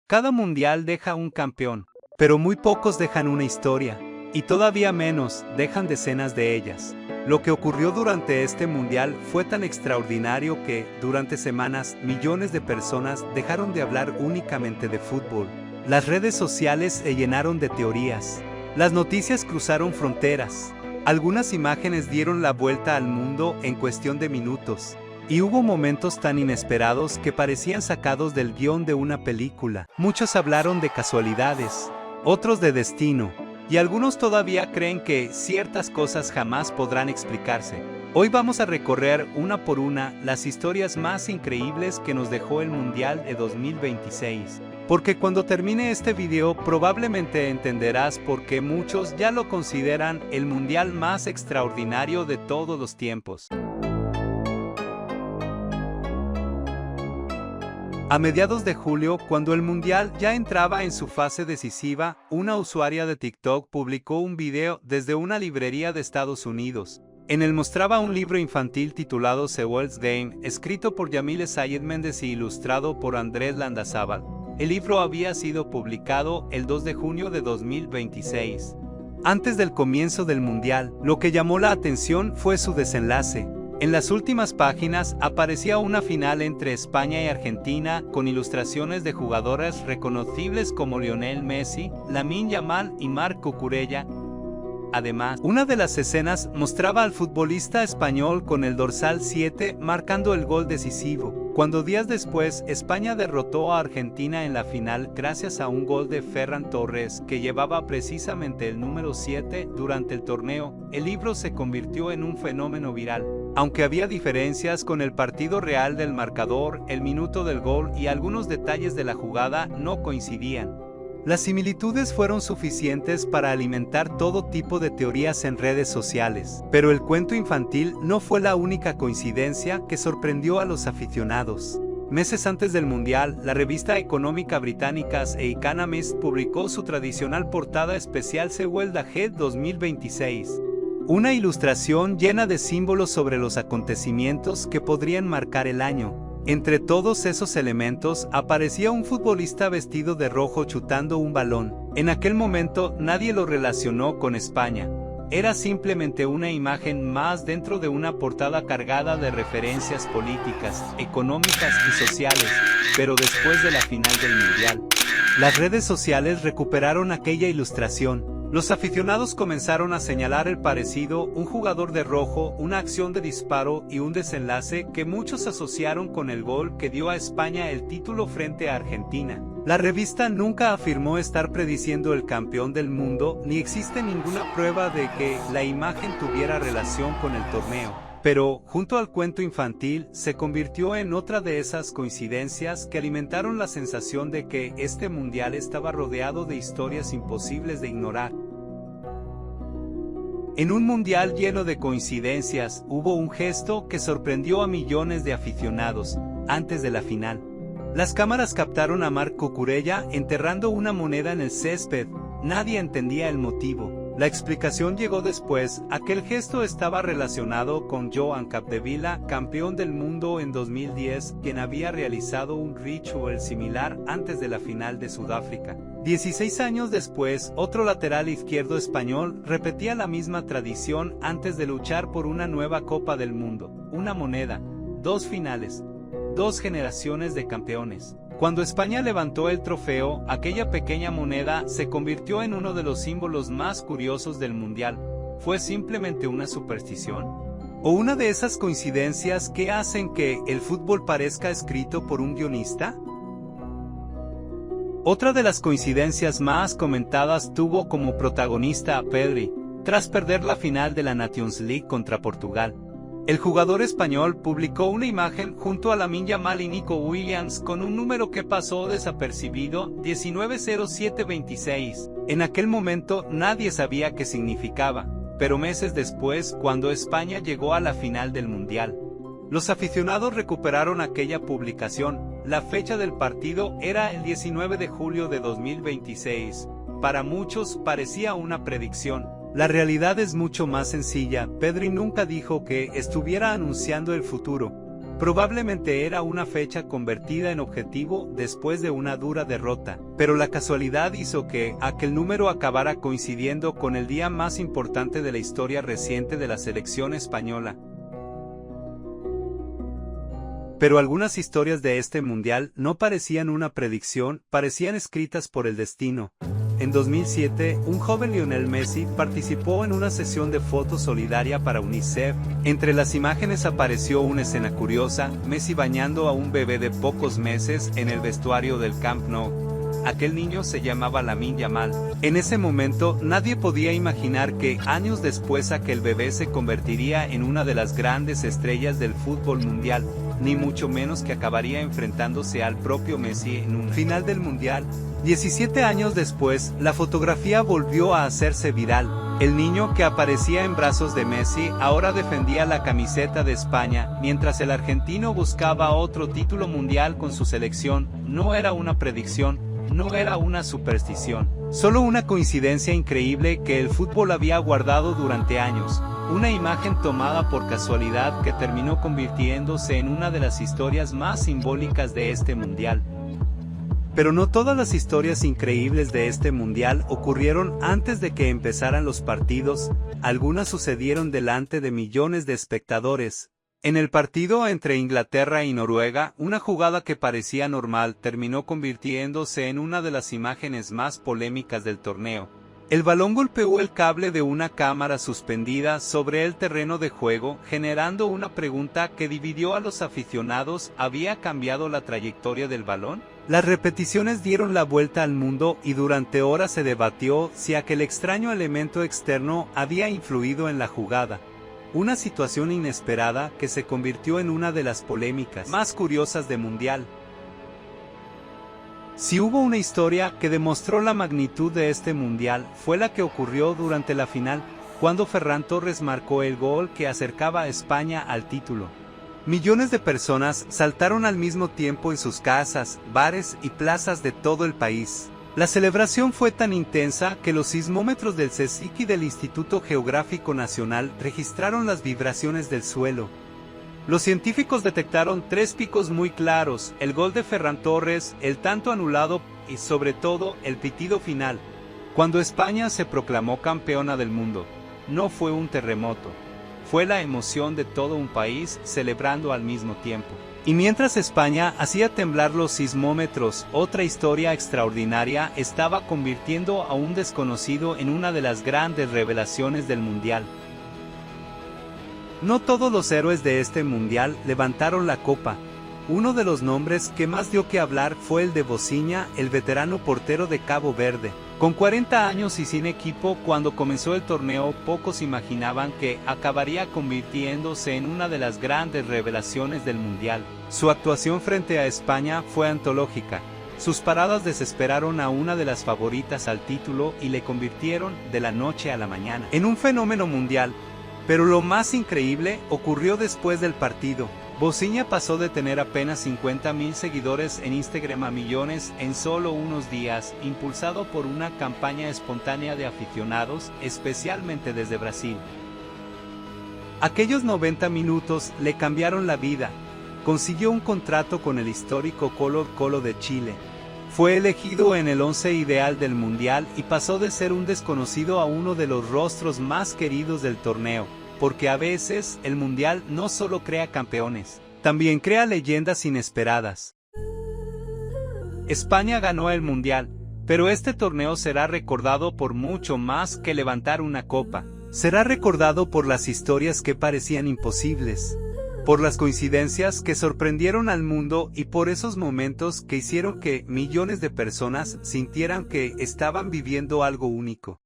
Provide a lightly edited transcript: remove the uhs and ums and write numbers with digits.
Cada mundial deja un campeón, pero muy pocos dejan una historia, y todavía menos dejan decenas de ellas. Lo que ocurrió durante este mundial fue tan extraordinario que, durante semanas, millones de personas dejaron de hablar únicamente de fútbol. Las redes sociales se llenaron de teorías. Las noticias cruzaron fronteras. Algunas imágenes dieron la vuelta al mundo en cuestión de minutos. Y hubo momentos tan inesperados que parecían sacados del guión de una película. Muchos hablaron de casualidades, otros de destino, y algunos todavía creen que ciertas cosas jamás podrán explicarse. Hoy vamos a recorrer una por una las historias más increíbles que nos dejó el Mundial de 2026. Porque cuando termine este video probablemente entenderás por qué muchos ya lo consideran el Mundial más extraordinario de todos los tiempos. A mediados de julio, cuando el Mundial ya entraba en su fase decisiva, una usuaria de TikTok publicó un video desde una librería de Estados Unidos. En él mostraba un libro infantil titulado The World's Game, escrito por Yamile Sayed Méndez y ilustrado por Andrés Landazábal. El libro había sido publicado el 2 de junio de 2026. Antes del comienzo del Mundial, lo que llamó la atención fue su desenlace. En las últimas páginas aparecía una final entre España y Argentina con ilustraciones de jugadores reconocibles como Lionel Messi, Lamine Yamal y Marc Cucurella. Además, una de las escenas mostraba al futbolista español con el dorsal 7 marcando el gol decisivo, cuando días después España derrotó a Argentina en la final gracias a un gol de Ferran Torres que llevaba precisamente el número 7 durante el torneo. El libro se convirtió en un fenómeno viral. Aunque había diferencias con el partido real del marcador, el minuto del gol y algunos detalles de la jugada no coincidían. Las similitudes fueron suficientes para alimentar todo tipo de teorías en redes sociales, pero el cuento infantil no fue la única coincidencia que sorprendió a los aficionados. Meses antes del Mundial, la revista económica británica The Economist publicó su tradicional portada especial The World Ahead 2026. Una ilustración llena de símbolos sobre los acontecimientos que podrían marcar el año. Entre todos esos elementos aparecía un futbolista vestido de rojo chutando un balón. En aquel momento nadie lo relacionó con España. Era simplemente una imagen más dentro de una portada cargada de referencias políticas, económicas y sociales, pero después de la final del Mundial. Las redes sociales recuperaron aquella ilustración. Los aficionados comenzaron a señalar el parecido, un jugador de rojo, una acción de disparo y un desenlace que muchos asociaron con el gol que dio a España el título frente a Argentina. La revista nunca afirmó estar prediciendo el campeón del mundo, ni existe ninguna prueba de que la imagen tuviera relación con el torneo. Pero, junto al cuento infantil, se convirtió en otra de esas coincidencias que alimentaron la sensación de que este mundial estaba rodeado de historias imposibles de ignorar. En un mundial lleno de coincidencias, hubo un gesto que sorprendió a millones de aficionados, antes de la final. Las cámaras captaron a Marc Cucurella enterrando una moneda en el césped. Nadie entendía el motivo. La explicación llegó después. Aquel gesto estaba relacionado con Joan Capdevila, campeón del mundo en 2010, quien había realizado un ritual similar antes de la final de Sudáfrica. 16 años después, otro lateral izquierdo español repetía la misma tradición antes de luchar por una nueva Copa del Mundo. Una moneda, dos finales, dos generaciones de campeones. Cuando España levantó el trofeo, aquella pequeña moneda se convirtió en uno de los símbolos más curiosos del Mundial. ¿Fue simplemente una superstición? ¿O una de esas coincidencias que hacen que el fútbol parezca escrito por un guionista? Otra de las coincidencias más comentadas tuvo como protagonista a Pedri, tras perder la final de la Nations League contra Portugal. El jugador español publicó una imagen junto a Lamine Yamal y Nico Williams con un número que pasó desapercibido, 190726. En aquel momento nadie sabía qué significaba, pero meses después, cuando España llegó a la final del Mundial, los aficionados recuperaron aquella publicación. La fecha del partido era el 19 de julio de 2026. Para muchos parecía una predicción. La realidad es mucho más sencilla. Pedri nunca dijo que estuviera anunciando el futuro. Probablemente era una fecha convertida en objetivo después de una dura derrota, pero la casualidad hizo que aquel número acabara coincidiendo con el día más importante de la historia reciente de la selección española. Pero algunas historias de este mundial no parecían una predicción, parecían escritas por el destino. En 2007, un joven Lionel Messi participó en una sesión de fotos solidaria para UNICEF. Entre las imágenes apareció una escena curiosa, Messi bañando a un bebé de pocos meses en el vestuario del Camp Nou. Aquel niño se llamaba Lamine Yamal. En ese momento, nadie podía imaginar que, años después, aquel bebé se convertiría en una de las grandes estrellas del fútbol mundial, ni mucho menos que acabaría enfrentándose al propio Messi en una final del mundial. 17 años después, la fotografía volvió a hacerse viral. El niño que aparecía en brazos de Messi ahora defendía la camiseta de España, mientras el argentino buscaba otro título mundial con su selección. No era una predicción, no era una superstición, solo una coincidencia increíble que el fútbol había guardado durante años. Una imagen tomada por casualidad que terminó convirtiéndose en una de las historias más simbólicas de este mundial. Pero no todas las historias increíbles de este mundial ocurrieron antes de que empezaran los partidos, algunas sucedieron delante de millones de espectadores. En el partido entre Inglaterra y Noruega, una jugada que parecía normal terminó convirtiéndose en una de las imágenes más polémicas del torneo. El balón golpeó el cable de una cámara suspendida sobre el terreno de juego, generando una pregunta que dividió a los aficionados. ¿Había cambiado la trayectoria del balón? Las repeticiones dieron la vuelta al mundo y durante horas se debatió si aquel extraño elemento externo había influido en la jugada. Una situación inesperada que se convirtió en una de las polémicas más curiosas del mundial. Si hubo una historia que demostró la magnitud de este mundial, fue la que ocurrió durante la final, cuando Ferran Torres marcó el gol que acercaba a España al título. Millones de personas saltaron al mismo tiempo en sus casas, bares y plazas de todo el país. La celebración fue tan intensa que los sismómetros del CSIC y del Instituto Geográfico Nacional registraron las vibraciones del suelo. Los científicos detectaron 3 picos muy claros: el gol de Ferran Torres, el tanto anulado y sobre todo el pitido final. Cuando España se proclamó campeona del mundo, no fue un terremoto, fue la emoción de todo un país celebrando al mismo tiempo. Y mientras España hacía temblar los sismómetros, otra historia extraordinaria estaba convirtiendo a un desconocido en una de las grandes revelaciones del mundial. No todos los héroes de este mundial levantaron la copa. Uno de los nombres que más dio que hablar fue el de Bosinha, el veterano portero de Cabo Verde. Con 40 años y sin equipo cuando comenzó el torneo, pocos imaginaban que acabaría convirtiéndose en una de las grandes revelaciones del mundial. Su actuación frente a España fue antológica. Sus paradas desesperaron a una de las favoritas al título y le convirtieron, de la noche a la mañana, en un fenómeno mundial. Pero lo más increíble ocurrió después del partido. Bosinha pasó de tener apenas 50.000 seguidores en Instagram a millones en solo unos días, impulsado por una campaña espontánea de aficionados, especialmente desde Brasil. Aquellos 90 minutos le cambiaron la vida. Consiguió un contrato con el histórico Colo-Colo de Chile. Fue elegido en el 11 ideal del mundial y pasó de ser un desconocido a uno de los rostros más queridos del torneo. Porque a veces, el mundial no solo crea campeones, también crea leyendas inesperadas. España ganó el mundial, pero este torneo será recordado por mucho más que levantar una copa. Será recordado por las historias que parecían imposibles, por las coincidencias que sorprendieron al mundo y por esos momentos que hicieron que millones de personas sintieran que estaban viviendo algo único.